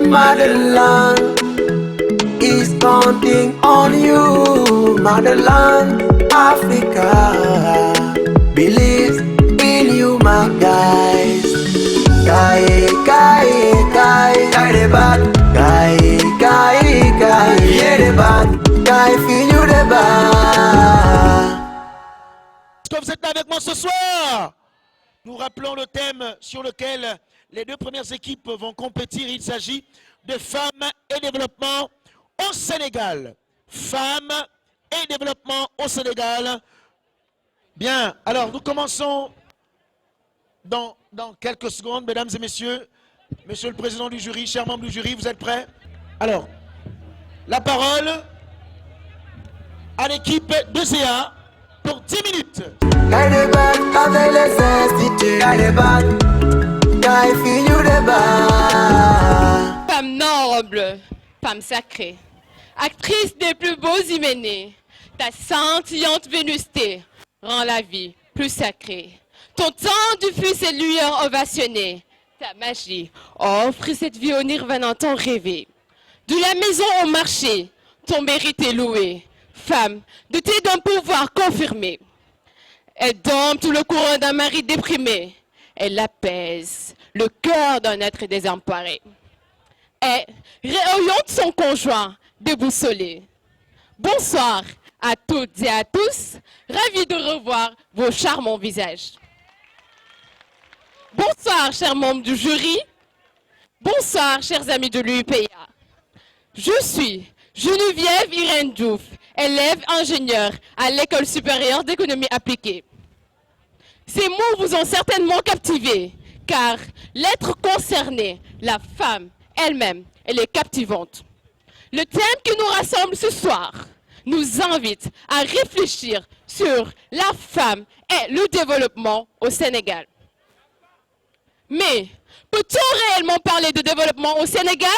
Motherland is counting on you. Motherland, Africa believes in you, my guys. Guy, the bad. Guy, yeah, the bad. Guy, feel you the bad. Comme vous êtes là avec moi ce soir, nous rappelons le thème sur lequel les deux premières équipes vont compétir. Il s'agit de femmes et développement au Sénégal. Femmes et développement au Sénégal. Bien, alors nous commençons dans quelques secondes, mesdames et messieurs. Monsieur le président du jury, chers membres du jury, vous êtes prêts? Alors, la parole à l'équipe de CA pour 10 minutes. Femme noble, femme sacrée, actrice des plus beaux hyménées, ta scintillante vénusté rend la vie plus sacrée. Ton temps du fut ses lueurs ovationnées, ta magie offre cette vie au nirvana tant rêvé. De la maison au marché, ton mérite est loué, femme dotée d'un pouvoir confirmé. Elle dompte tout le courant d'un mari déprimé. Elle apaise le cœur d'un être désemparé. Et réoriente son conjoint déboussolé. Bonsoir à toutes et à tous. Ravi de revoir vos charmants visages. Bonsoir, chers membres du jury. Bonsoir, chers amis de l'UPA. Je suis Geneviève Irène Diouf, élève ingénieure à l'École supérieure d'économie appliquée. Ces mots vous ont certainement captivé, car l'être concerné, la femme elle-même, elle est captivante. Le thème qui nous rassemble ce soir nous invite à réfléchir sur la femme et le développement au Sénégal. Mais peut-on réellement parler de développement au Sénégal?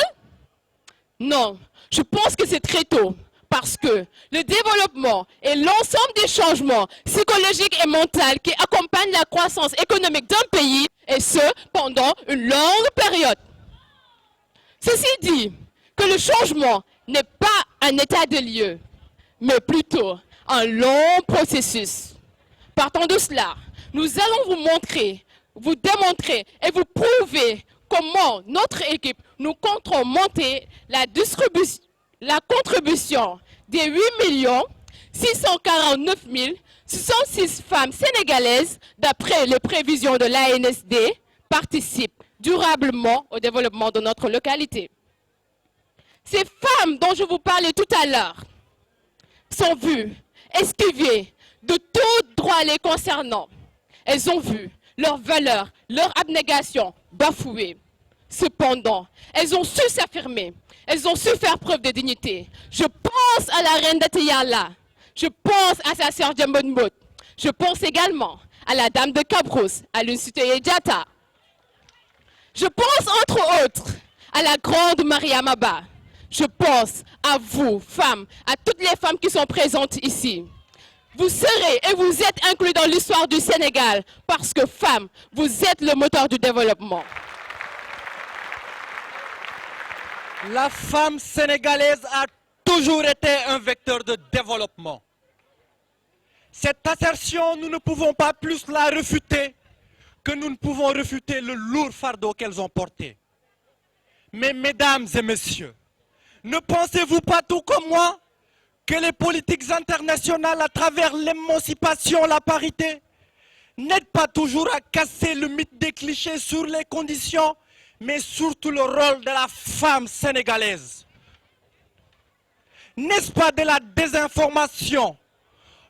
Non, je pense que c'est très tôt. Parce que le développement et l'ensemble des changements psychologiques et mentaux qui accompagnent la croissance économique d'un pays, et ce, pendant une longue période. Ceci dit, que le changement n'est pas un état de lieu, mais plutôt un long processus. Partant de cela, nous allons vous montrer, vous démontrer et vous prouver comment notre équipe, nous comptons monter la contribution des 8 649 66 femmes sénégalaises, d'après les prévisions de l'ANSD, participent durablement au développement de notre localité. Ces femmes dont je vous parlais tout à l'heure sont vues, esquivées de tout droit les concernant. Elles ont vu leurs valeurs, leur abnégation bafouées. Cependant, elles ont su s'affirmer. Elles ont su faire preuve de dignité. Je pense à la reine d'Ateyala. Je pense à sa sœur Djambonbot. Je pense également à la dame de Cabrousse, à l'Unsuteye Diatta. Je pense entre autres à la grande Maria Maba. Je pense à vous, femmes, à toutes les femmes qui sont présentes ici. Vous serez et vous êtes inclus dans l'histoire du Sénégal parce que, femmes, vous êtes le moteur du développement. La femme sénégalaise a toujours été un vecteur de développement. Cette assertion, nous ne pouvons pas plus la refuter que nous ne pouvons refuter le lourd fardeau qu'elles ont porté. Mais mesdames et messieurs, ne pensez-vous pas tout comme moi que les politiques internationales à travers l'émancipation, la parité, n'aident pas toujours à casser le mythe des clichés sur les conditions, mais surtout le rôle de la femme sénégalaise? N'est-ce pas de la désinformation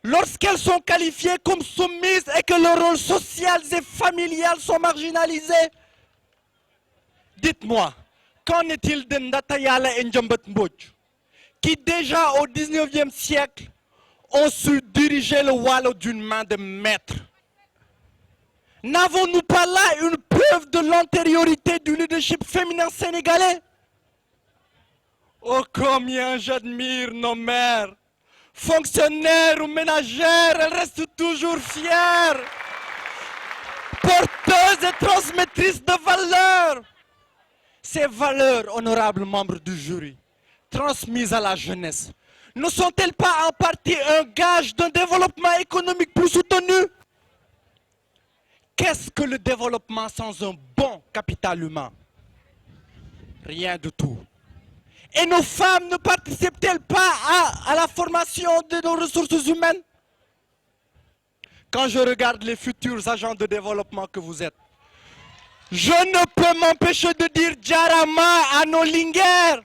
lorsqu'elles sont qualifiées comme soumises et que leurs rôles social et familial sont marginalisés? Dites-moi, qu'en est-il de Ndatayala et Ndjambet Mbodj, qui déjà au 19e siècle ont su diriger le Wallo d'une main de maître? N'avons-nous pas là une preuve de l'antériorité du leadership féminin sénégalais? Oh, combien j'admire nos mères, fonctionnaires ou ménagères, elles restent toujours fières. porteuses et transmettrices de valeurs. Ces valeurs, honorables membres du jury, transmises à la jeunesse, ne sont-elles pas en partie un gage d'un développement économique plus soutenu? Qu'est-ce que le développement sans un bon capital humain? Rien du tout. Et nos femmes ne participent-elles pas à la formation de nos ressources humaines? Quand je regarde les futurs agents de développement que vous êtes, je ne peux m'empêcher de dire Djarama à nos linguères.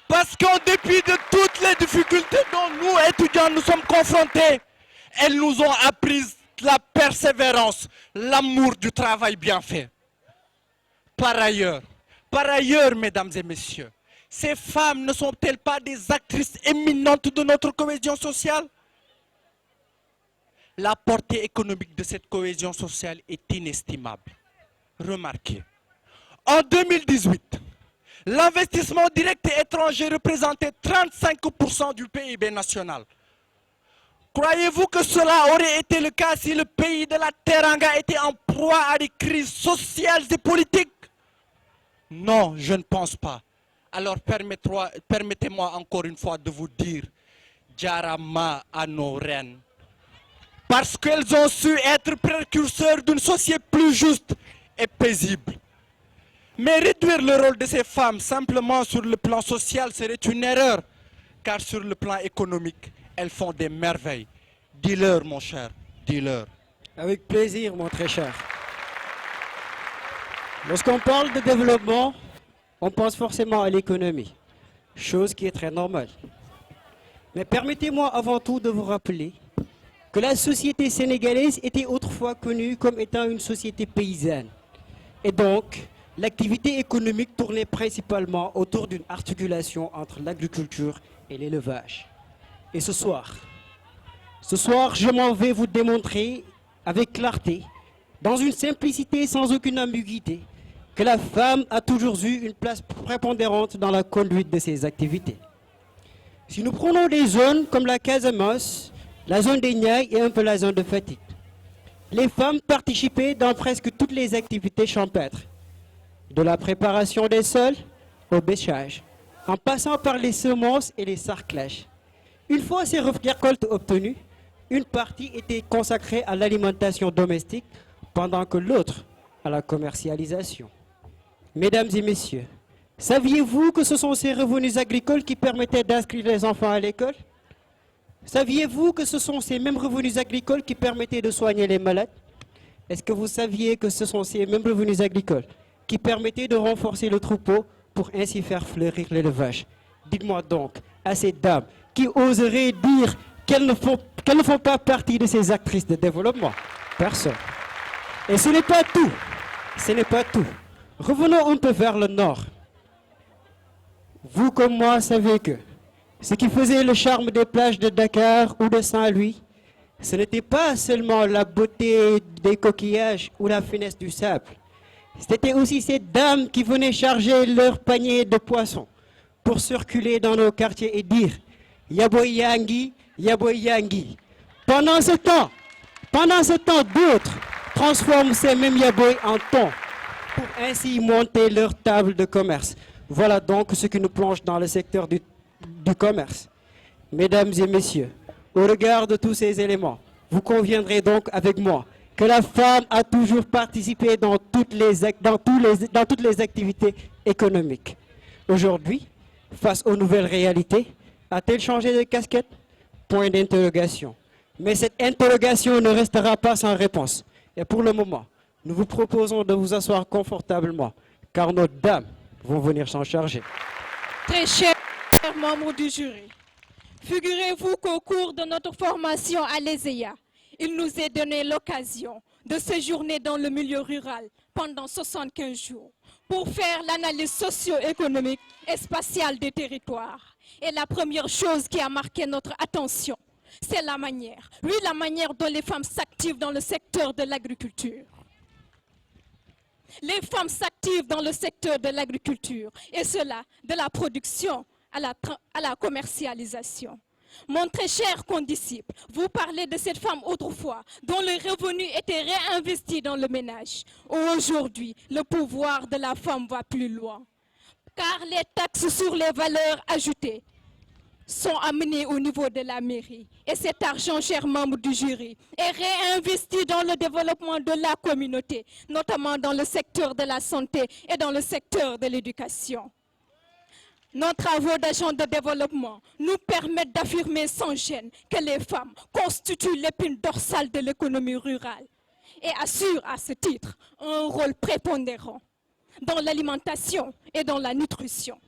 Parce qu'en dépit de toutes les difficultés dont nous, étudiants, nous sommes confrontés, elles nous ont appris la persévérance, l'amour du travail bien fait. Par ailleurs, mesdames et messieurs, ces femmes ne sont-elles pas des actrices éminentes de notre cohésion sociale? La portée économique de cette cohésion sociale est inestimable. Remarquez, en 2018, l'investissement direct et étranger représentait 35% du PIB national. Croyez-vous que cela aurait été le cas si le pays de la Teranga était en proie à des crises sociales et politiques? Non, je ne pense pas. Alors permettez-moi encore une fois de vous dire Djarama à nos reines. Parce qu'elles ont su être précurseurs d'une société plus juste et paisible. Mais réduire le rôle de ces femmes simplement sur le plan social serait une erreur. Car sur le plan économique, elles font des merveilles. Dis-leur, mon cher, dis-leur. Avec plaisir, mon très cher. Lorsqu'on parle de développement, on pense forcément à l'économie, chose qui est très normale. Mais permettez-moi avant tout de vous rappeler que la société sénégalaise était autrefois connue comme étant une société paysanne. Et donc, l'activité économique tournait principalement autour d'une articulation entre l'agriculture et l'élevage. Et ce soir, je m'en vais vous démontrer avec clarté, dans une simplicité sans aucune ambiguïté, que la femme a toujours eu une place prépondérante dans la conduite de ses activités. Si nous prenons des zones comme la Casamance, la zone des Niayes et un peu la zone de Fatick, les femmes participaient dans presque toutes les activités champêtres, de la préparation des sols au bêchage, en passant par les semences et les sarclages. Une fois ces récoltes obtenues, une partie était consacrée à l'alimentation domestique, pendant que l'autre à la commercialisation. Mesdames et messieurs, saviez-vous que ce sont ces revenus agricoles qui permettaient d'inscrire les enfants à l'école? Saviez-vous que ce sont ces mêmes revenus agricoles qui permettaient de soigner les malades? Est-ce que vous saviez que ce sont ces mêmes revenus agricoles qui permettaient de renforcer le troupeau pour ainsi faire fleurir l'élevage? Dites-moi donc à ces dames qui oseraient dire qu'elles ne font pas partie de ces actrices de développement. Personne. Et ce n'est pas tout. Ce n'est pas tout. Revenons un peu vers le nord. Vous comme moi savez que ce qui faisait le charme des plages de Dakar ou de Saint-Louis, ce n'était pas seulement la beauté des coquillages ou la finesse du sable. C'était aussi ces dames qui venaient charger leurs paniers de poissons pour circuler dans nos quartiers et dire « Yaboy Yangi, Yaboy Yangi ». Pendant ce temps, d'autres transforment ces mêmes yaboy en thon pour ainsi monter leur table de commerce. Voilà donc ce qui nous plonge dans le secteur du commerce. Mesdames et messieurs, au regard de tous ces éléments, vous conviendrez donc avec moi que la femme a toujours participé dans toutes les activités économiques. Aujourd'hui, face aux nouvelles réalités, a-t-elle changé de casquette? Point d'interrogation. Mais cette interrogation ne restera pas sans réponse. Et pour le moment, nous vous proposons de vous asseoir confortablement, car nos dames vont venir s'en charger. Très chers membres du jury, figurez-vous qu'au cours de notre formation à l'ESEA, il nous est donné l'occasion de séjourner dans le milieu rural pendant 75 jours pour faire l'analyse socio-économique et spatiale des territoires. Et la première chose qui a marqué notre attention, c'est la manière dont les femmes s'activent dans le secteur de l'agriculture. Les femmes s'activent dans le secteur de l'agriculture, et cela de la production à la commercialisation. Mon très cher condisciple, vous parlez de cette femme autrefois dont le revenu était réinvesti dans le ménage. Aujourd'hui, le pouvoir de la femme va plus loin, car les taxes sur les valeurs ajoutées sont amenées au niveau de la mairie. Et cet argent, chers membres du jury, est réinvesti dans le développement de la communauté, notamment dans le secteur de la santé et dans le secteur de l'éducation. Nos travaux d'agents de développement nous permettent d'affirmer sans gêne que les femmes constituent l'épine dorsale de l'économie rurale et assurent à ce titre un rôle prépondérant dans l'alimentation et dans la nutrition.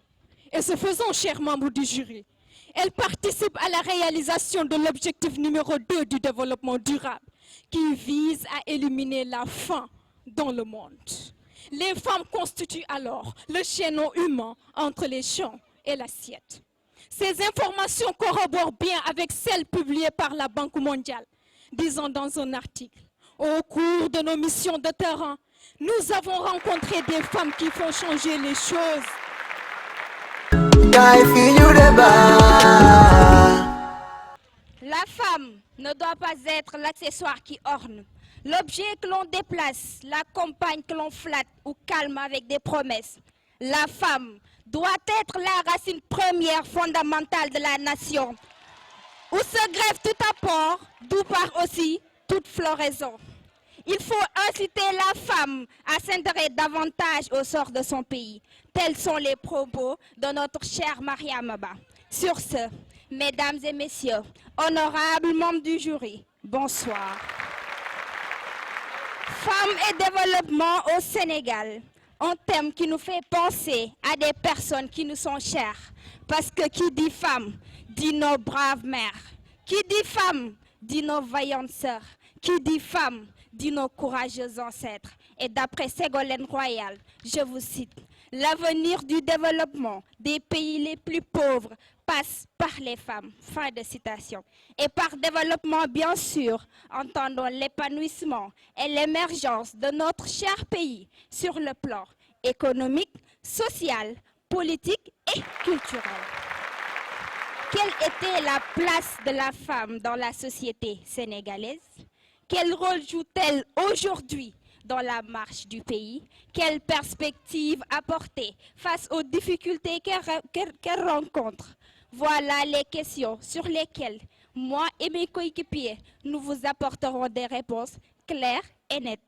Et ce faisant, chers membres du jury, elles participent à la réalisation de l'objectif numéro 2 du développement durable qui vise à éliminer la faim dans le monde. Les femmes constituent alors le chaînon humain entre les champs et l'assiette. Ces informations corroborent bien avec celles publiées par la Banque mondiale, disant dans un article: au cours de nos missions de terrain, nous avons rencontré des femmes qui font changer les choses. La femme ne doit pas être l'accessoire qui orne, l'objet que l'on déplace, la compagne que l'on flatte ou calme avec des promesses. La femme doit être la racine première fondamentale de la nation, où se greffe tout apport, d'où part aussi toute floraison. Il faut inciter la femme à s'intéresser davantage au sort de son pays. Tels sont les propos de notre chère Mariama Ba. Sur ce, mesdames et messieurs, honorables membres du jury, bonsoir. Femmes et développement au Sénégal, un thème qui nous fait penser à des personnes qui nous sont chères. Parce que qui dit femme, dit nos braves mères. Qui dit femme, dit nos vaillantes sœurs. Qui dit femme, dit nos courageux ancêtres. Et d'après Ségolène Royal, je vous cite: l'avenir du développement des pays les plus pauvres passe par les femmes. Fin de citation. Et par développement, bien sûr, entendons l'épanouissement et l'émergence de notre cher pays sur le plan économique, social, politique et culturel. Quelle était la place de la femme dans la société sénégalaise? Quel rôle joue-t-elle aujourd'hui dans la marche du pays? Quelle perspective apporter face aux difficultés qu'elle rencontre? Voilà les questions sur lesquelles moi et mes coéquipiers, nous vous apporterons des réponses claires et nettes.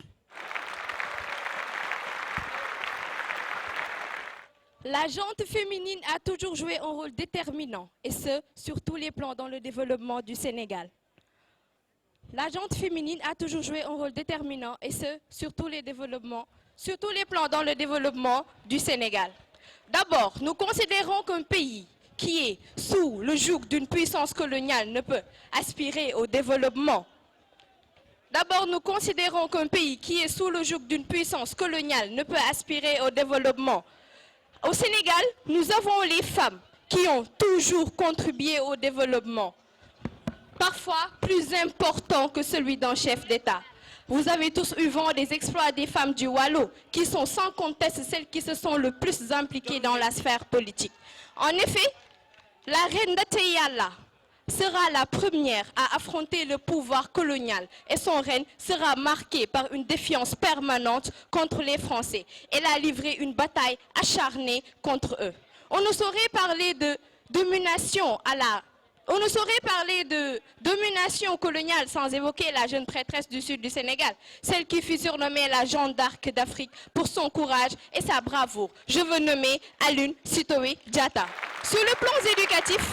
La gente féminine a toujours joué un rôle déterminant, et ce, sur tous les plans dans le développement du Sénégal. La gente féminine a toujours joué un rôle déterminant, et ce, sur tous les plans dans le développement du Sénégal. D'abord, nous considérons qu'un pays qui est sous le joug d'une puissance coloniale ne peut aspirer au développement. D'abord, nous considérons qu'un pays qui est sous le joug d'une puissance coloniale ne peut aspirer au développement. Au Sénégal, nous avons les femmes qui ont toujours contribué au développement, parfois plus important que celui d'un chef d'État. Vous avez tous eu vent des exploits des femmes du Wallo, qui sont sans conteste celles qui se sont le plus impliquées dans la sphère politique. En effet, la reine Nateyala sera la première à affronter le pouvoir colonial et son règne sera marqué par une défiance permanente contre les Français. Elle a livré une bataille acharnée contre eux. On ne saurait parler de domination coloniale sans évoquer la jeune prêtresse du sud du Sénégal, celle qui fut surnommée la Jeanne d'Arc d'Afrique pour son courage et sa bravoure. Je veux nommer Alune Sitoé Diatta. Sur le plan éducatif,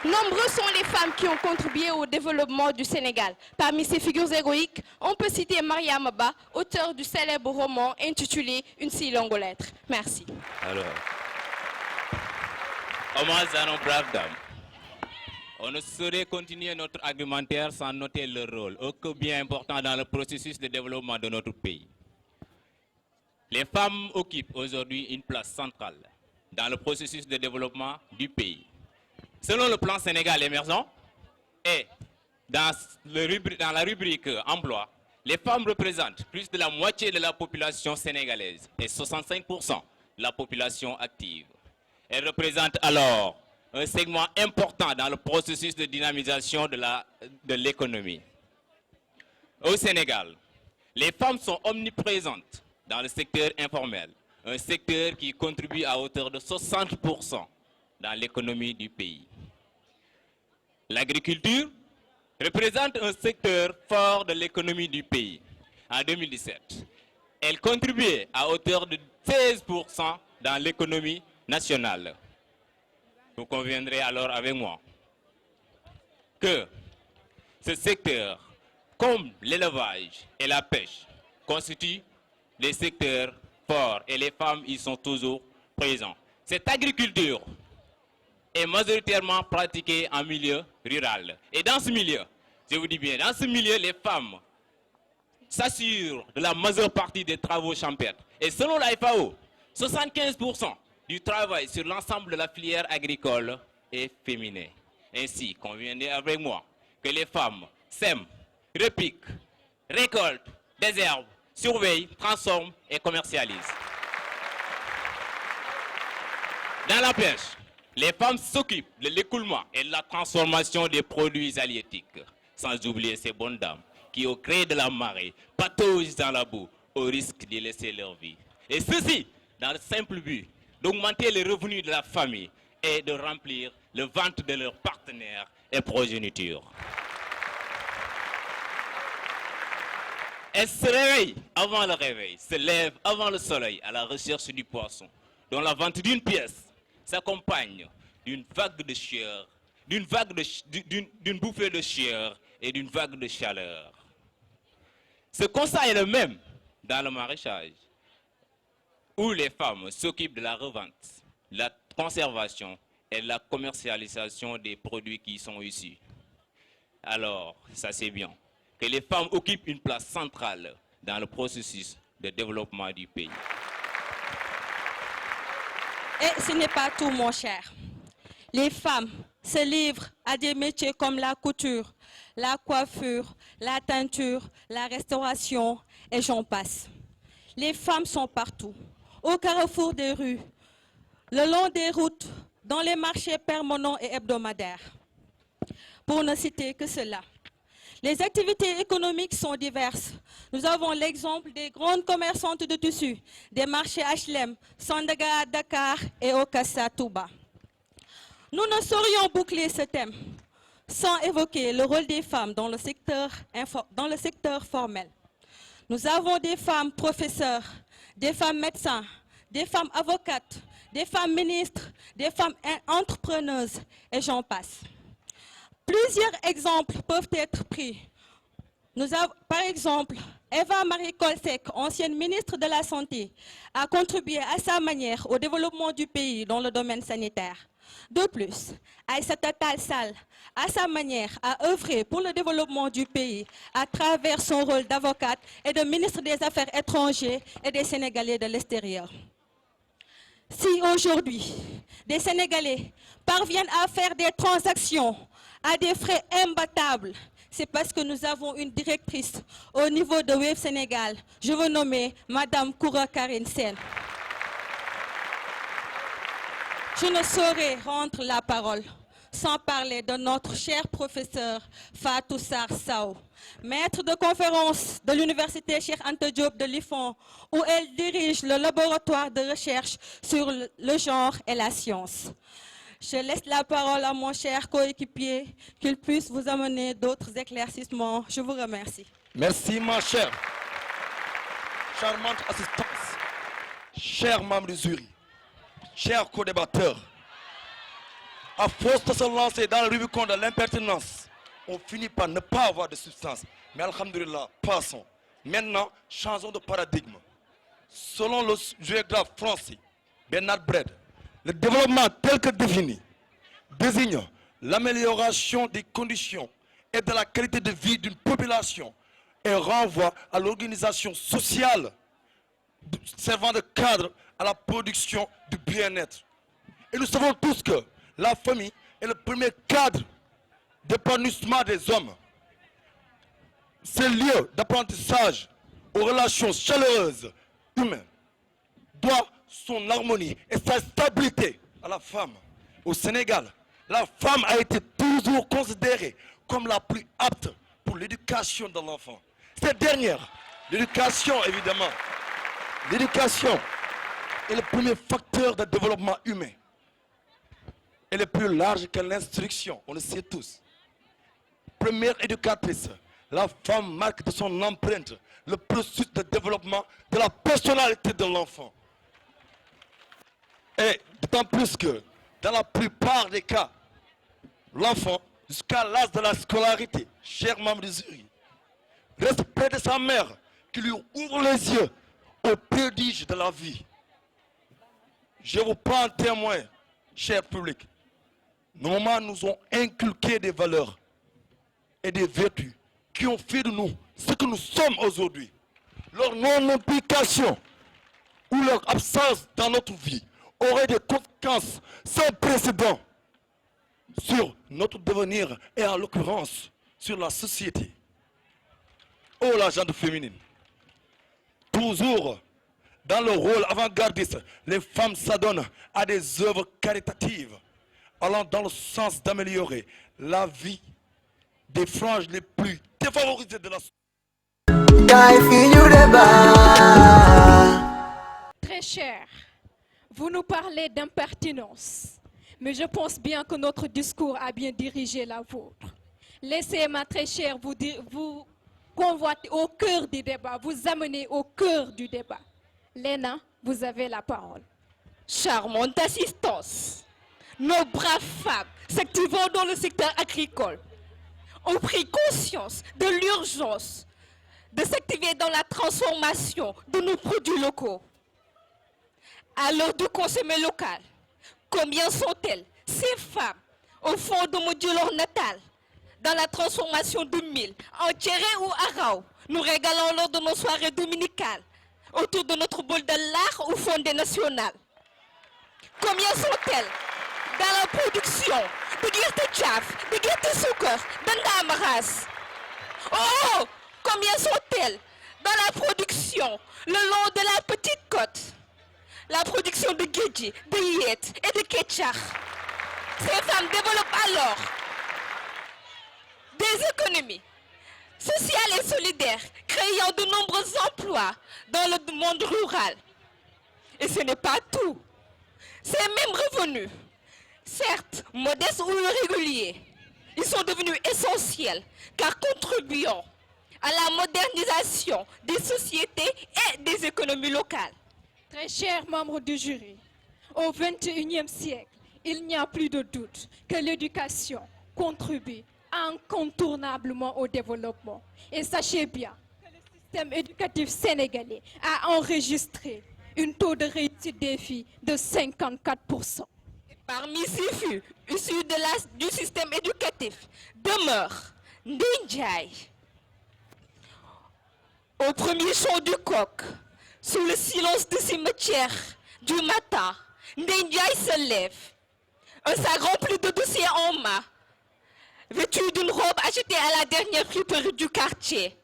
nombreuses sont les femmes qui ont contribué au développement du Sénégal. Parmi ces figures héroïques, on peut citer Mariama Ba, auteure du célèbre roman intitulé Une si longue lettre. Merci. Alors, hommage à nos braves dames. On ne saurait continuer notre argumentaire sans noter leur rôle, ô combien important dans le processus de développement de notre pays. Les femmes occupent aujourd'hui une place centrale dans le processus de développement du pays. Selon le plan Sénégal émergent et dans la rubrique emploi, les femmes représentent plus de la moitié de la population sénégalaise et 65% de la population active. Elles représentent alors un segment important dans le processus de dynamisation de l'économie. Au Sénégal, les femmes sont omniprésentes dans le secteur informel, un secteur qui contribue à hauteur de 60% dans l'économie du pays. L'agriculture représente un secteur fort de l'économie du pays. En 2017, elle contribuait à hauteur de 16% dans l'économie nationale. Vous conviendrez alors avec moi que ce secteur, comme l'élevage et la pêche, constituent des secteurs forts et les femmes y sont toujours présentes. Cette agriculture est majoritairement pratiquée en milieu rural. Et dans ce milieu, je vous dis bien, dans ce milieu, les femmes s'assurent de la majeure partie des travaux champêtres. Et selon la FAO, 75% du travail sur l'ensemble de la filière agricole est féminin. Ainsi, convenez avec moi que les femmes sèment, repiquent, récoltent, désherbent, surveillent, transforment et commercialisent. Dans la pêche, les femmes s'occupent de l'écoulement et de la transformation des produits halieutiques, sans oublier ces bonnes dames qui, au gré de la marée, pataugent dans la boue au risque de laisser leur vie. Et ceci, dans le simple but d'augmenter les revenus de la famille et de remplir le ventre de leurs partenaires et progéniture. Elles se réveillent avant le réveil, se lèvent avant le soleil à la recherche du poisson, dont la vente d'une pièce s'accompagne d'une vague de sueur, d'une bouffée de sueur et d'une vague de chaleur. Ce constat est le même dans le maraîchage, où les femmes s'occupent de la revente, la conservation et la commercialisation des produits qui sont issus. Alors, ça c'est bien, que les femmes occupent une place centrale dans le processus de développement du pays. Et ce n'est pas tout, mon cher. Les femmes se livrent à des métiers comme la couture, la coiffure, la teinture, la restauration et j'en passe. Les femmes sont partout, au carrefour des rues, le long des routes, dans les marchés permanents et hebdomadaires. Pour ne citer que cela. Les activités économiques sont diverses. Nous avons l'exemple des grandes commerçantes de tissus, des marchés HLM, Sandaga à Dakar et Okassa Touba. Nous ne saurions boucler ce thème sans évoquer le rôle des femmes dans le secteur formel. Nous avons des femmes professeurs, des femmes médecins, des femmes avocates, des femmes ministres, des femmes entrepreneuses et j'en passe. Plusieurs exemples peuvent être pris. Par exemple, Eva Marie Kolsek, ancienne ministre de la Santé, a contribué à sa manière au développement du pays dans le domaine sanitaire. De plus, Aïssata Tall Sall, à sa manière, a œuvré pour le développement du pays à travers son rôle d'avocate et de ministre des Affaires étrangères et des Sénégalais de l'extérieur. Si aujourd'hui, des Sénégalais parviennent à faire des transactions à des frais imbattables, c'est parce que nous avons une directrice au niveau de Wave Sénégal. Je veux nommer Madame Koura Karine Sen. Je ne saurais rendre la parole sans parler de notre cher professeur Fatou Sarr Sow, maître de conférence de l'université Cheikh Anta Diop de l'IFON, où elle dirige le laboratoire de recherche sur le genre et la science. Je laisse la parole à mon cher coéquipier, qu'il puisse vous amener d'autres éclaircissements. Je vous remercie. Merci, ma chère. Charmante assistance, chers membres du jury, chers co-débatteurs, à force de se lancer dans le Rubicon de l'impertinence, on finit par ne pas avoir de substance. Mais alhamdoulilah, passons. Maintenant, changeons de paradigme. Selon le géographe français Bernard Bredd, le développement tel que défini désigne l'amélioration des conditions et de la qualité de vie d'une population et renvoie à l'organisation sociale servant de cadre à la production du bien-être. Et nous savons tous que la famille est le premier cadre d'épanouissement des hommes. Ce lieu d'apprentissage aux relations chaleureuses humaines doit son harmonie et sa stabilité à la femme. Au Sénégal, la femme a été toujours considérée comme la plus apte pour l'éducation de l'enfant. Cette dernière, l'éducation évidemment, l'éducation est le premier facteur de développement humain. Elle est plus large que l'instruction, on le sait tous. Première éducatrice, la femme marque de son empreinte le processus de développement de la personnalité de l'enfant. Et d'autant plus que, dans la plupart des cas, l'enfant, jusqu'à l'âge de la scolarité, cher membre du jury, reste près de sa mère qui lui ouvre les yeux aux prodiges de la vie. Je vous prends en témoin, cher public. Nos mamans nous ont inculqué des valeurs et des vertus qui ont fait de nous ce que nous sommes aujourd'hui. Leur non-implication ou leur absence dans notre vie aurait des conséquences sans précédent sur notre devenir et en l'occurrence sur la société. Oh la gente féminine. Toujours dans le rôle avant-gardiste, les femmes s'adonnent à des œuvres caritatives allant dans le sens d'améliorer la vie des franges les plus défavorisées de la société. Très cher, vous nous parlez d'impertinence, mais je pense bien que notre discours a bien dirigé la vôtre. Laissez-moi, très cher, vous convoiter au cœur du débat, vous amener au cœur du débat. Léna, vous avez la parole. Charmante assistance, nos braves femmes s'activant dans le secteur agricole ont pris conscience de l'urgence de s'activer dans la transformation de nos produits locaux. À l'heure de consommer local, combien sont-elles, ces femmes, au fond de module natal, dans la transformation de mil, en tchéré ou arao, nous régalons lors de nos soirées dominicales, autour de notre bol de lard ou fondé national. Combien sont-elles dans la production de guerte tchaf, de guerte sucre, d'andamaras? Oh, combien sont-elles dans la production le long de la petite côte? La production de guedji, de yet et de ketchar. Ces femmes développent alors des économies sociales et solidaires, créant de nombreux emplois dans le monde rural. Et ce n'est pas tout. Ces mêmes revenus, certes modestes ou irréguliers, ils sont devenus essentiels car contribuant à la modernisation des sociétés et des économies locales. Très chers membres du jury, au XXIe siècle, il n'y a plus de doute que l'éducation contribue incontournablement au développement. Et sachez bien que le système éducatif sénégalais a enregistré un taux de réussite des filles de 54%. Parmi ces filles issues du système éducatif demeure Ndinjai. Au premier chant du coq, sous le silence du cimetière du matin, Ndinjai se lève, un sac rempli de dossiers en main, vêtue d'une robe achetée à la dernière friperie du quartier.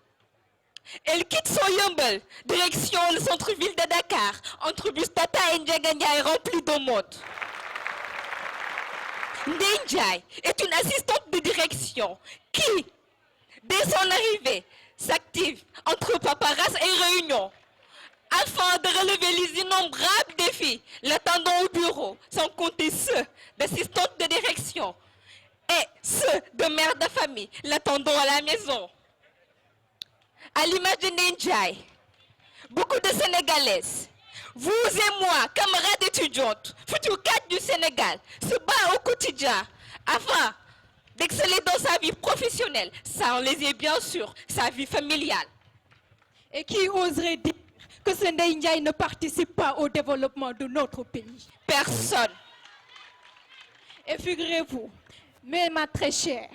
Elle quitte son Yumble, direction le centre-ville de Dakar, entre bus Tata et Ndiaganya rempli de monde. Ndinjai est une assistante de direction qui, dès son arrivée, s'active entre paparazzi et réunions afin de relever les innombrables défis l'attendant au bureau, sans compter ceux d'assistante de direction et ceux de mère de famille l'attendant à la maison. À l'image de Ndinjai, beaucoup de Sénégalaises, vous et moi, camarades étudiantes, futurs cadres du Sénégal, se battent au quotidien afin d'exceller dans sa vie professionnelle, sans léser bien sûr sa vie familiale. Et qui oserait dire que ce Ndinjai ne participe pas au développement de notre pays? Personne. Et figurez-vous, mais ma très chère,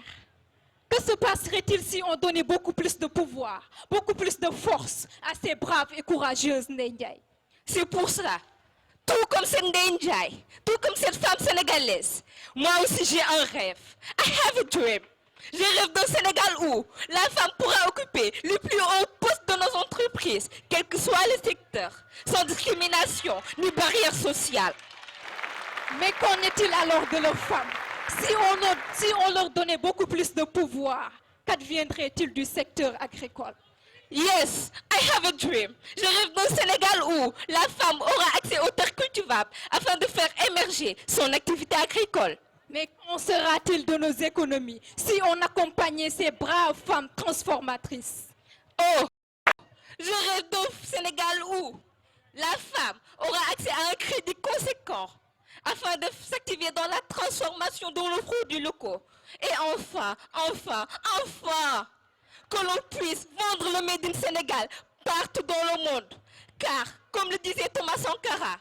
que se passerait-il si on donnait beaucoup plus de pouvoir, beaucoup plus de force à ces braves et courageuses Ndinjai? C'est pour cela, tout comme cette Ndinjai, tout comme cette femme sénégalaise, moi aussi j'ai un rêve. I have a dream. Je rêve d'un Sénégal où la femme pourra occuper le plus haut poste de nos entreprises, quel que soit le secteur, sans discrimination ni barrière sociale. Mais qu'en est-il alors de leurs femmes Si on leur donnait beaucoup plus de pouvoir, qu'adviendrait-il du secteur agricole? Yes, I have a dream. Je rêve d'un Sénégal où la femme aura accès aux terres cultivables afin de faire émerger son activité agricole. Mais qu'en sera-t-il de nos économies si on accompagnait ces braves femmes transformatrices? Oh, je rêve d'un Sénégal où la femme aura accès à un crédit conséquent afin de s'activer dans la transformation de nos produits locaux. Et enfin, que l'on puisse vendre le Made in Sénégal partout dans le monde. Car, comme le disait Thomas Sankara,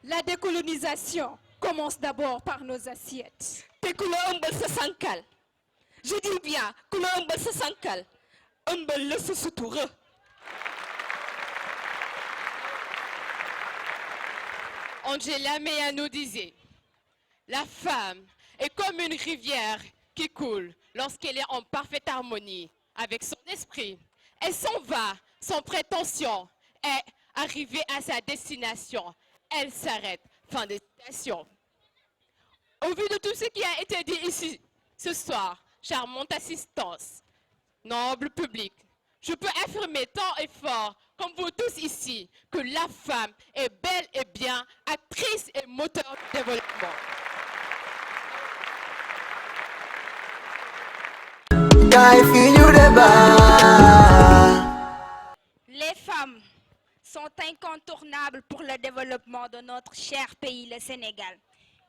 la décolonisation commence d'abord par nos assiettes. te ku la ëmbal sa sànkal. Je dis bien, ku la ëmbal sa sànkal, ëmbal la sa sutura. Angela Meyer nous disait, la femme est comme une rivière qui coule lorsqu'elle est en parfaite harmonie avec son esprit. Elle s'en va sans prétention et arrivée à sa destination, elle s'arrête. Fin de citation. Au vu de tout ce qui a été dit ici ce soir, charmante assistance, noble public, je peux affirmer tant et fort, comme vous tous ici, que la femme est bel et bien actrice et moteur du développement. Les femmes sont incontournables pour le développement de notre cher pays, le Sénégal.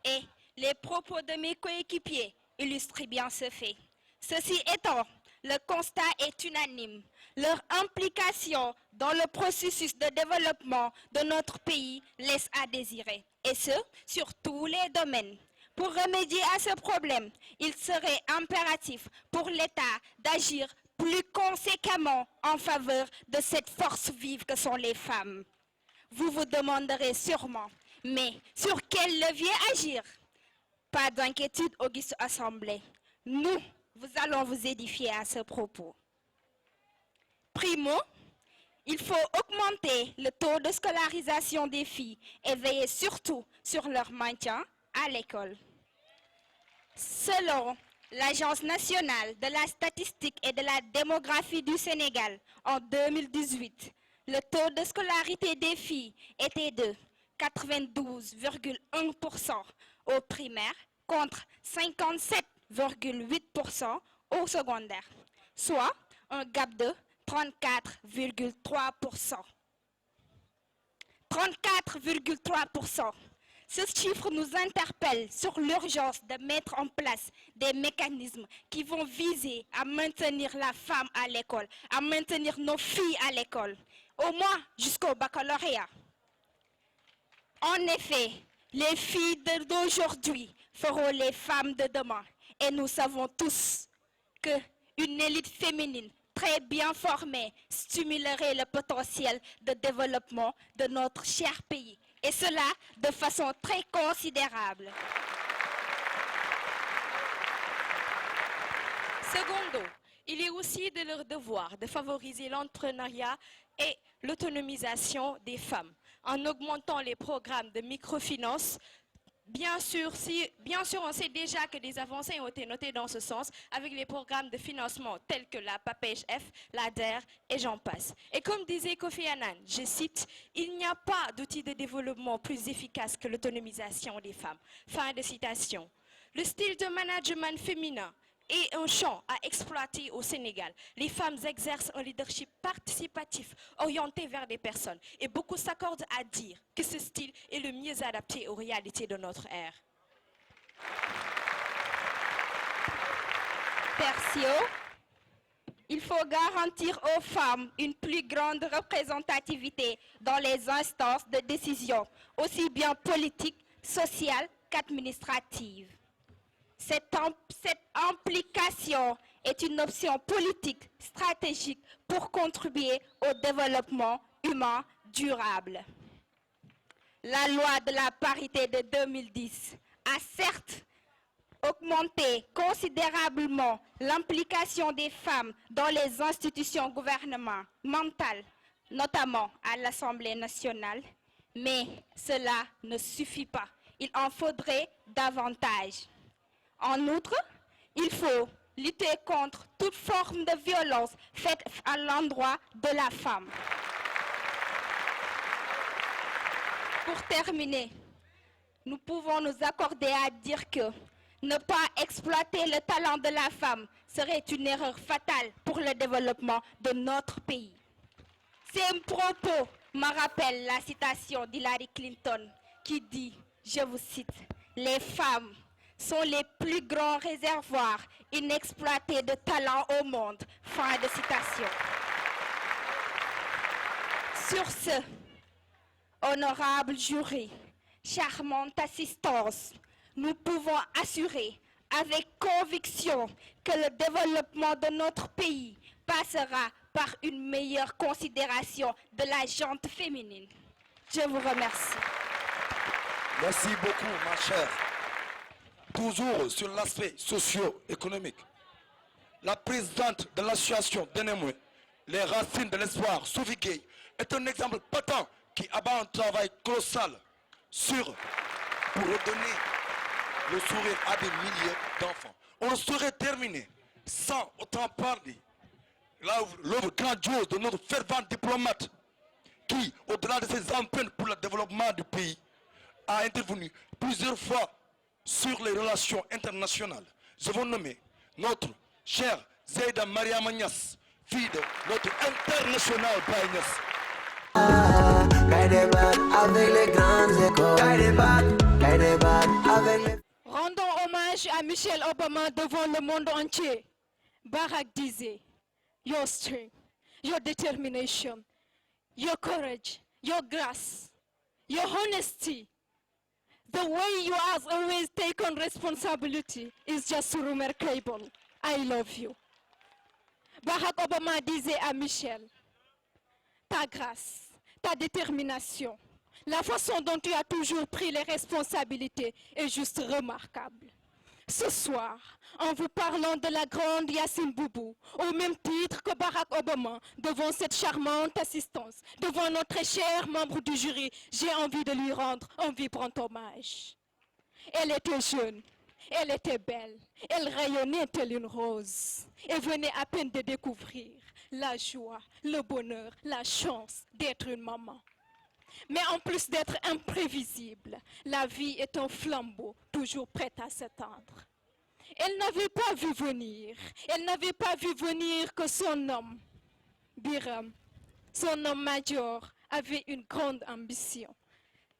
Et les propos de mes coéquipiers illustrent bien ce fait. Ceci étant, le constat est unanime. Leur implication dans le processus de développement de notre pays laisse à désirer. Et ce, sur tous les domaines. Pour remédier à ce problème, il serait impératif pour l'État d'agir plus conséquemment en faveur de cette force vive que sont les femmes. Vous vous demanderez sûrement, mais sur quel levier agir? Pas d'inquiétude, auguste Assemblée. Nous allons vous édifier à ce propos. Primo, il faut augmenter le taux de scolarisation des filles et veiller surtout sur leur maintien à l'école. Selon l'Agence nationale de la statistique et de la démographie du Sénégal, en 2018, le taux de scolarité des filles était de 92,1% au primaire contre 57,8% au secondaire, soit un gap de 34,3%. 34,3%. Ce chiffre nous interpelle sur l'urgence de mettre en place des mécanismes qui vont viser à maintenir la femme à l'école, à maintenir nos filles à l'école, au moins jusqu'au baccalauréat. En effet, les filles d'aujourd'hui feront les femmes de demain. Et nous savons tous qu'une élite féminine très bien formée stimulerait le potentiel de développement de notre cher pays. Et cela de façon très considérable. Secondo, il est aussi de leur devoir de favoriser l'entrepreneuriat et l'autonomisation des femmes en augmentant les programmes de microfinance. Bien sûr, on sait déjà que des avancées ont été notées dans ce sens avec les programmes de financement tels que la PAPEJ-F, l'ADER et j'en passe. Et comme disait Kofi Annan, je cite, « Il n'y a pas d'outil de développement plus efficace que l'autonomisation des femmes ». Fin de citation. Le style de management féminin est un champ à exploiter au Sénégal. Les femmes exercent un leadership participatif orienté vers des personnes et beaucoup s'accordent à dire que ce style est le mieux adapté aux réalités de notre ère. Tertio, il faut garantir aux femmes une plus grande représentativité dans les instances de décision, aussi bien politiques, sociales qu'administratives. Cette implication est une option politique stratégique pour contribuer au développement humain durable. La loi de la parité de 2010 a certes augmenté considérablement l'implication des femmes dans les institutions gouvernementales, notamment à l'Assemblée nationale, mais cela ne suffit pas. Il en faudrait davantage. En outre, il faut lutter contre toute forme de violence faite à l'endroit de la femme. Pour terminer, nous pouvons nous accorder à dire que ne pas exploiter le talent de la femme serait une erreur fatale pour le développement de notre pays. Ces propos me rappellent la citation d'Hillary Clinton qui dit, je vous cite, « Les femmes sont les plus grands réservoirs inexploités de talent au monde. » Fin de citation. Sur ce, honorable jury, charmante assistance, nous pouvons assurer avec conviction que le développement de notre pays passera par une meilleure considération de la gente féminine. Je vous remercie. Merci beaucoup, ma chère. Toujours sur l'aspect socio-économique. La présidente de l'association Denemoué, les racines de l'espoir, Sophie Gueye, est un exemple patent qui abat un travail colossal pour redonner le sourire à des milliers d'enfants. On ne saurait terminer sans autant parler l'œuvre grandiose de notre fervent diplomate qui, au-delà de ses empreintes pour le développement du pays, a intervenu plusieurs fois sur les relations internationales. Je veux nommer notre chère Zeyda Mariama Niass, fille de notre international Baye Niass. Avec les grandes écoles, avec les... Rendons hommage à Michelle Obama devant le monde entier. Barack disait, your strength, your determination, your courage, your grace, your honesty, the way you have always taken responsibility is just remarkable. I love you. Barack Obama disait à Michelle, ta grâce, ta détermination, la façon dont tu as toujours pris les responsabilités est juste remarquable. Ce soir, en vous parlant de la grande Yacine Boubou, au même titre que Barack Obama, devant cette charmante assistance, devant notre cher membre du jury, j'ai envie de lui rendre un vibrant hommage. Elle était jeune, elle était belle, elle rayonnait telle une rose et venait à peine de découvrir la joie, le bonheur, la chance d'être une maman. Mais en plus d'être imprévisible, la vie est un flambeau toujours prêt à s'éteindre. Elle n'avait pas vu venir que son homme, Biram, son homme major, avait une grande ambition.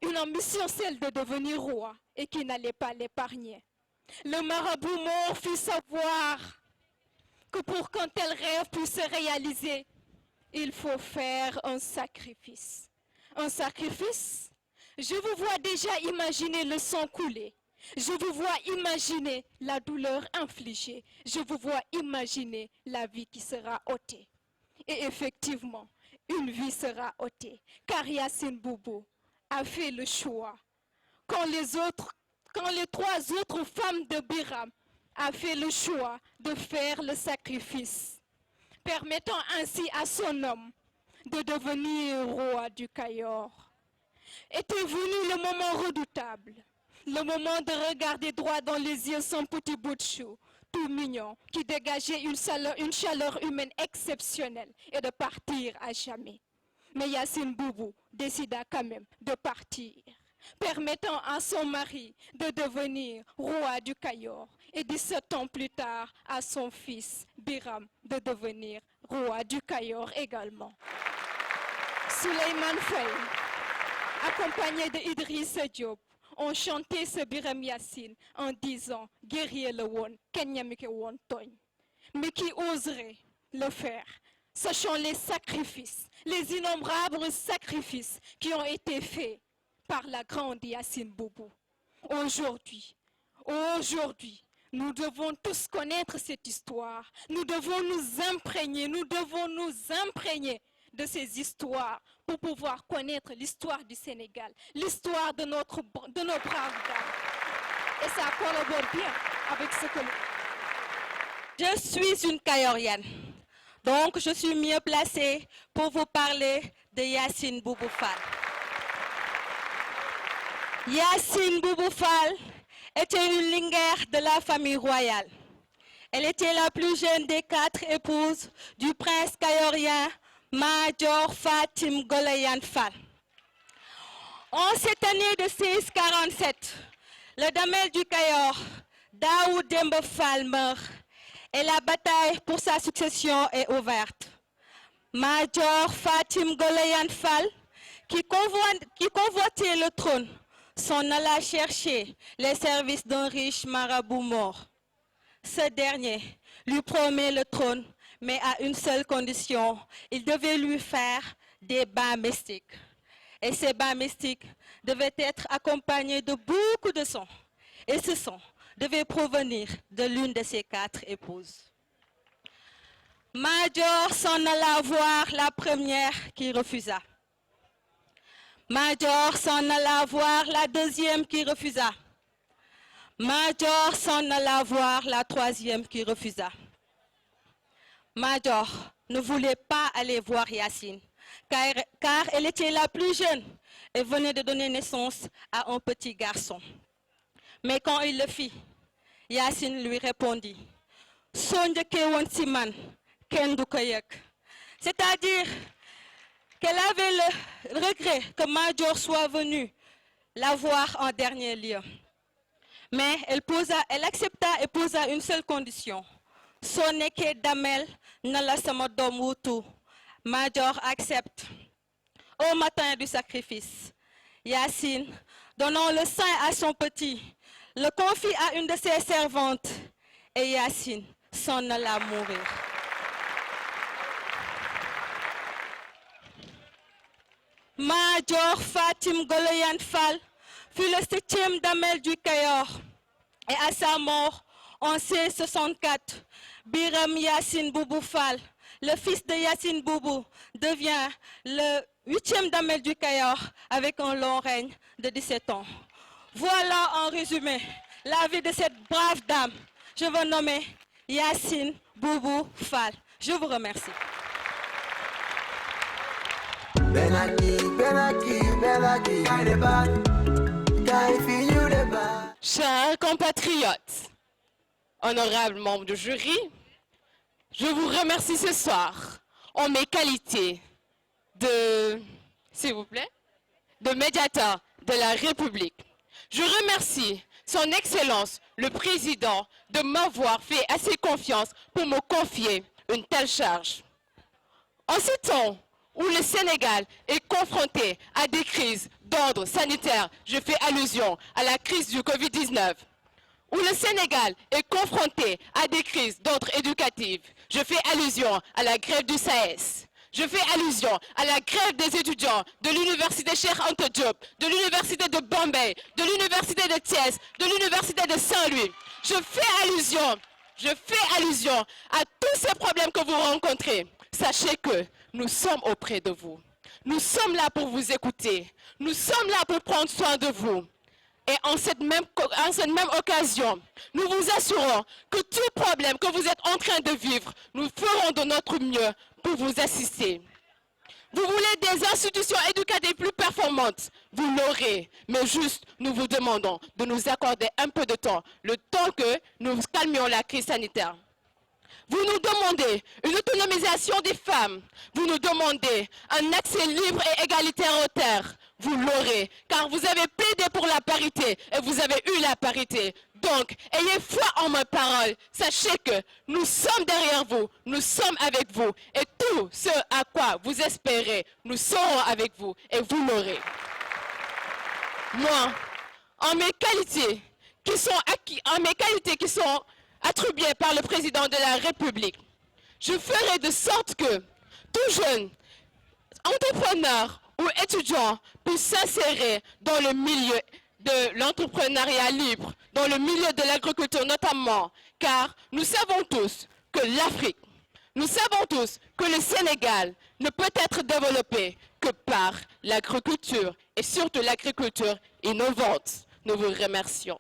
Une ambition, celle de devenir roi et qui n'allait pas l'épargner. Le marabout mort fit savoir que pour qu'un tel rêve puisse se réaliser, il faut faire un sacrifice. Un sacrifice? Je vous vois déjà imaginer le sang couler. Je vous vois imaginer la douleur infligée. Je vous vois imaginer la vie qui sera ôtée. Et effectivement, une vie sera ôtée. Car Yacine Boubou a fait le choix. Quand les trois autres femmes de Biram a fait le choix de faire le sacrifice, permettant ainsi à son homme de devenir roi du Cayor. Était venu le moment redoutable, le moment de regarder droit dans les yeux son petit bout de chou, tout mignon, qui dégageait une chaleur humaine exceptionnelle et de partir à jamais. Mais Yacine Boubou décida quand même de partir, permettant à son mari de devenir roi du Cayor et 17 ans plus tard à son fils Biram de devenir roi du Cayor également. Souleymane Faye, accompagné de Idrissa Diop, ont chanté ce Biram Yacine en disant « Guerrier le won, kenyamike won togne ». Mais qui oserait le faire, sachant les sacrifices, les innombrables sacrifices qui ont été faits par la grande Yacine Boubou. Aujourd'hui, nous devons tous connaître cette histoire. Nous devons nous imprégner de ces histoires pour pouvoir connaître l'histoire du Sénégal, l'histoire de nos braves dames. Et ça collabore bien avec ce que Je suis une Kayorienne, donc je suis mieux placée pour vous parler de Yacine Boubou Fall. Yacine Boubou Fall était une lingère de la famille royale. Elle était la plus jeune des 4 épouses du prince kayorien Major Fatim Goloyan Fall. En cette année de 1647, le damel du Kayor, Daoud Demba Fall, meurt et la bataille pour sa succession est ouverte. Major Fatim Goloyan Fall, qui convoitait le trône, s'en alla chercher les services d'un riche marabout mort. Ce dernier lui promet le trône, mais à une seule condition, il devait lui faire des bains mystiques. Et ces bains mystiques devaient être accompagnés de beaucoup de sang. Et ce sang devait provenir de l'une de ses 4 épouses. Major s'en alla voir la première qui refusa. Major s'en alla voir la deuxième qui refusa. Major s'en alla voir la troisième qui refusa. Major ne voulait pas aller voir Yacine, car elle était la plus jeune et venait de donner naissance à un petit garçon. Mais quand il le fit, Yacine lui répondit, « Sonjeke won siman, ken du ko yek » C'est-à-dire qu'elle avait le regret que Major soit venu la voir en dernier lieu. Mais elle accepta et posa une seule condition. Soneke damel nala sama dom wutu. Major accepte. Au matin du sacrifice, Yacine, donnant le sein à son petit, le confie à une de ses servantes et Yacine s'en alla mourir. Major Fatim Goloyan Fall fut le 7e damel du Kayor et à sa mort en 1664, Biram Yacine Boubou Fall, le fils de Yacine Boubou, devient le 8e damel du Kayor avec un long règne de 17 ans. Voilà en résumé la vie de cette brave dame. Je veux nommer Yacine Boubou Fall. Je vous remercie. Chers compatriotes, honorables membres du jury, je vous remercie ce soir en mes qualités de, s'il vous plaît, de médiateur de la République. Je remercie son Excellence, le Président, de m'avoir fait assez confiance pour me confier une telle charge. En ce temps où le Sénégal est confronté à des crises d'ordre sanitaire, je fais allusion à la crise du Covid-19, où le Sénégal est confronté à des crises d'ordre éducatif, je fais allusion à la grève du SAES, je fais allusion à la grève des étudiants de l'université Cheikh Anta Diop, de l'université de Bombay, de l'université de Thiès, de l'université de Saint-Louis. Je fais allusion à tous ces problèmes que vous rencontrez. Sachez que nous sommes auprès de vous. Nous sommes là pour vous écouter. Nous sommes là pour prendre soin de vous. Et en cette même occasion, nous vous assurons que tout problème que vous êtes en train de vivre, nous ferons de notre mieux pour vous assister. Vous voulez des institutions éducatives plus performantes, vous l'aurez. Mais juste, nous vous demandons de nous accorder un peu de temps, le temps que nous calmions la crise sanitaire. Vous nous demandez une autonomisation des femmes. Vous nous demandez un accès libre et égalitaire aux terres. Vous l'aurez, car vous avez plaidé pour la parité et vous avez eu la parité. Donc, ayez foi en mes paroles. Sachez que nous sommes derrière vous, nous sommes avec vous. Et tout ce à quoi vous espérez, nous serons avec vous et vous l'aurez. Moi, en mes qualités qui sont attribuées par le président de la République, je ferai de sorte que tout jeune entrepreneur ou étudiant puisse s'insérer dans le milieu de l'entrepreneuriat libre, dans le milieu de l'agriculture notamment, car nous savons tous que l'Afrique, nous savons tous que le Sénégal ne peut être développé que par l'agriculture et surtout l'agriculture innovante. Nous vous remercions.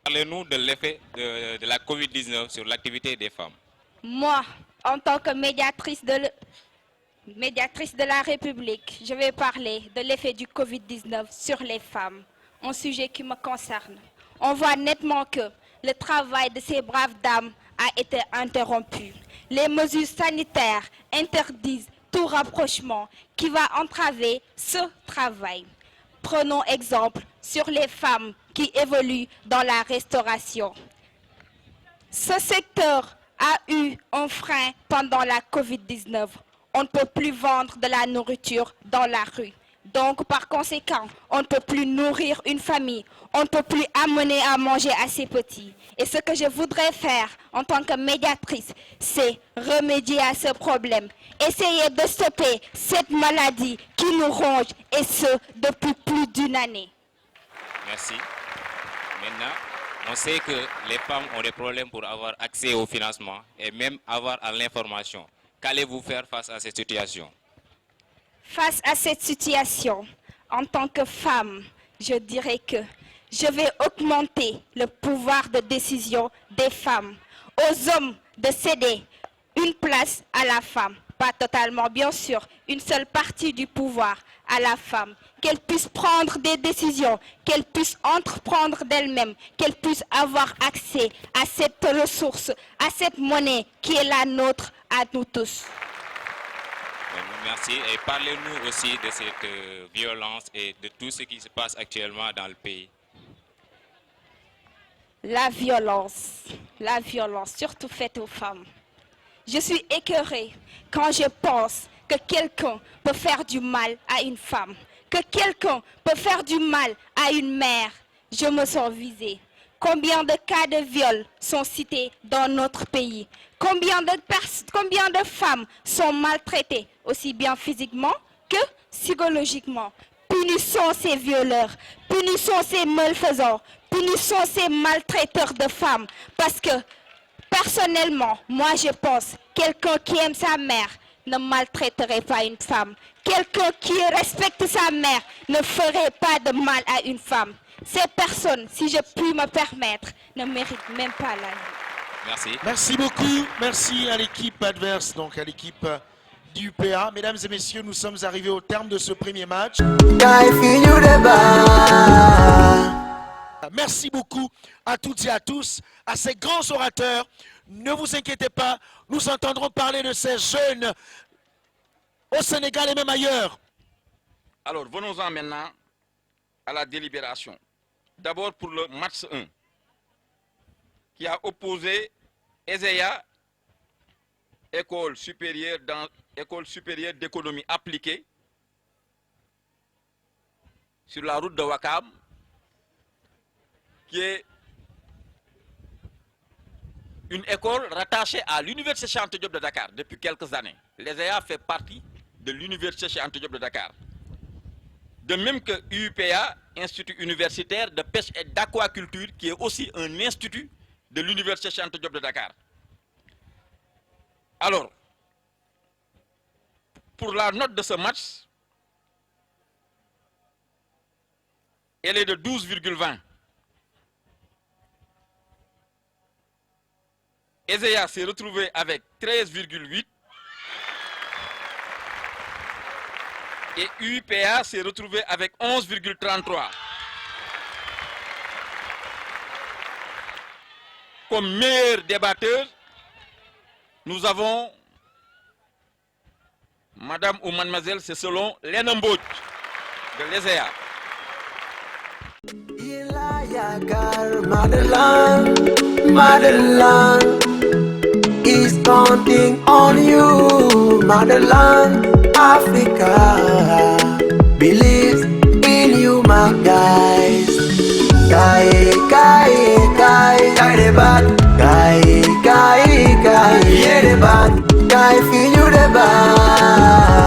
Parlez-nous de l'effet de la Covid-19 sur l'activité des femmes. Moi, en tant que médiatrice médiatrice de la République, je vais parler de l'effet du Covid-19 sur les femmes, un sujet qui me concerne. On voit nettement que le travail de ces braves dames a été interrompu. Les mesures sanitaires interdisent tout rapprochement qui va entraver ce travail. Prenons exemple sur les femmes qui évoluent dans la restauration. Ce secteur a eu un frein pendant la Covid-19. On ne peut plus vendre de la nourriture dans la rue. Donc, par conséquent, on ne peut plus nourrir une famille. On ne peut plus amener à manger à ses petits. Et ce que je voudrais faire en tant que médiatrice, c'est remédier à ce problème. Essayer de stopper cette maladie qui nous ronge, et ce, depuis plus d'une année. Merci. Maintenant, on sait que les femmes ont des problèmes pour avoir accès au financement et même avoir à l'information. Qu'allez-vous faire face à cette situation? Face à cette situation, en tant que femme, je dirais que je vais augmenter le pouvoir de décision des femmes. Aux hommes de céder une place à la femme. Pas totalement, bien sûr, une seule partie du pouvoir à la femme. Qu'elle puisse prendre des décisions, qu'elle puisse entreprendre d'elle-même, qu'elle puisse avoir accès à cette ressource, à cette monnaie qui est la nôtre à nous tous. Merci. Et parlez-nous aussi de cette violence et de tout ce qui se passe actuellement dans le pays. La violence, surtout faite aux femmes. Je suis écœurée quand je pense que quelqu'un peut faire du mal à une femme, que quelqu'un peut faire du mal à une mère. Je me sens visée. Combien de cas de viol sont cités dans notre pays? Combien de femmes sont maltraitées, aussi bien physiquement que psychologiquement? Punissons ces violeurs, punissons ces malfaisants, punissons ces maltraiteurs de femmes. Parce que, personnellement, moi je pense, quelqu'un qui aime sa mère ne maltraiterait pas une femme. Quelqu'un qui respecte sa mère ne ferait pas de mal à une femme. Ces personnes, si je puis me permettre, ne méritent même pas la vie. Merci. Merci beaucoup. Merci à l'équipe adverse, donc à l'équipe du UPA. Mesdames et messieurs, nous sommes arrivés au terme de ce premier match. Merci beaucoup à toutes et à tous, à ces grands orateurs. Ne vous inquiétez pas, nous entendrons parler de ces jeunes au Sénégal et même ailleurs. Alors, venons-en maintenant à la délibération. D'abord pour le match 1, qui a opposé ESEA, École supérieure d'économie appliquée, sur la route de Ouakam, qui est une école rattachée à l'Université Cheikh Anta Diop de Dakar depuis quelques années. L'ESEA fait partie de l'Université Cheikh Anta Diop de Dakar. De même que UPA, Institut universitaire de pêche et d'aquaculture, qui est aussi un institut de l'Université Cheikh Anta Diop de Dakar. Alors, pour la note de ce match, elle est de 12,20. ESEA s'est retrouvé avec 13,8 et UPA s'est retrouvé avec 11,33. Comme meilleur débatteur, nous avons Madame ou Mademoiselle, c'est selon l'Enemboj de l'ESEA. Motherland is counting on you. Motherland, Africa believes in you, my guys. Guy, the bad. Guy, yeah, the bad. Guy, feel you the bad.